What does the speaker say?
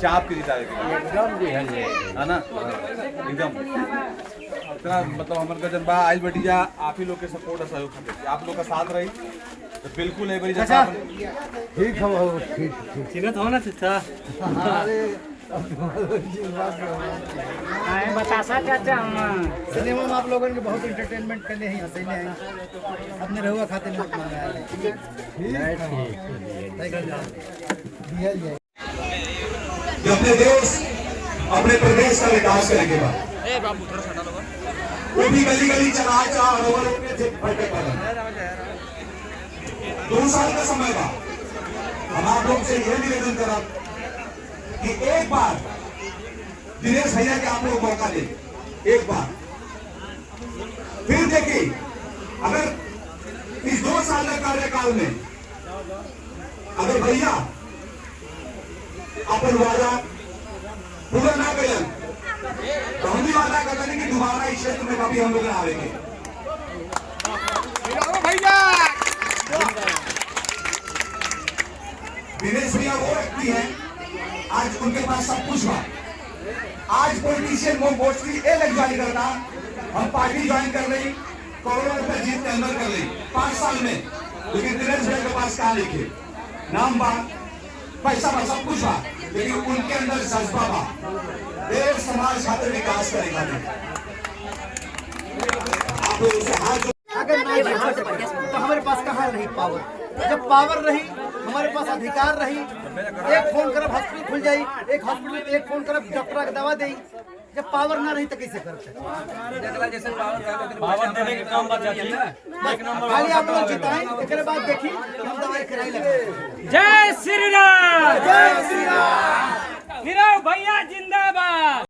चाप की जीता एकदम जी है ना एकदम इतना मतलब हमारे जन बा आज बटी जा आप ही लोग के सपोर्ट और सहयोग खातिर आप लोग का साथ रही तो बिल्कुल एक बारी जैसा ठीक है ठीक चिन्हत हो ना चाचा अरे बतासा चाचा हम सिनेमा में आप लोगों के बहुत एंटरटेनमेंट करने हैं हंसने हैं अपने रहुआ खाते में अपने देश अपने प्रदेश का विकास करेंगे वो भी गली गली चला दो साल का समय था। हम आप लोग से यह निवेदन करा कि एक बार दिनेश भैया के आप लोग मौका दें, एक बार फिर देखिए अगर इस 2 साल के कार्यकाल में अगर भैया अपन वादा पूरा ना करें तो हम भी वादा कर रहे कि दोबारा इस क्षेत्र में कभी हम लोग ना आएंगे। भैया दिनेश भैया वो व्यक्ति है आज उनके पास सब कुछ हुआ। आज पॉलिटिशियन वो मोस्टली ये लग जारी करता हम पार्टी ज्वाइन कर रही करोड़ों रुपए जीत के अंदर कर ली 5 साल में, लेकिन दिनेश भैया के पास कहा लिखे नाम बा पैसा बा सब कुछ बा, लेकिन उनके अंदर जज्बा बा देश समाज खातिर विकास करेगा। आप लोग उसे हाथ अगर नहीं बैठा तो हमारे पास कहाँ रही पावर, जब पावर रही हमारे पास अधिकार रही, एक फोन करब हॉस्पिटल खुल जाई, एक हॉस्पिटल में एक फोन करब डॉक्टर के दवा दे। जब पावर ना रही तो कैसे करते पावर देने के काम बात जाती है एक नंबर खाली आप लोग जिताएं एक बाद देखी हम दवाई खिलाई लगे। जय श्री राम जय श्री राम। हीरो भैया जिंदाबाद।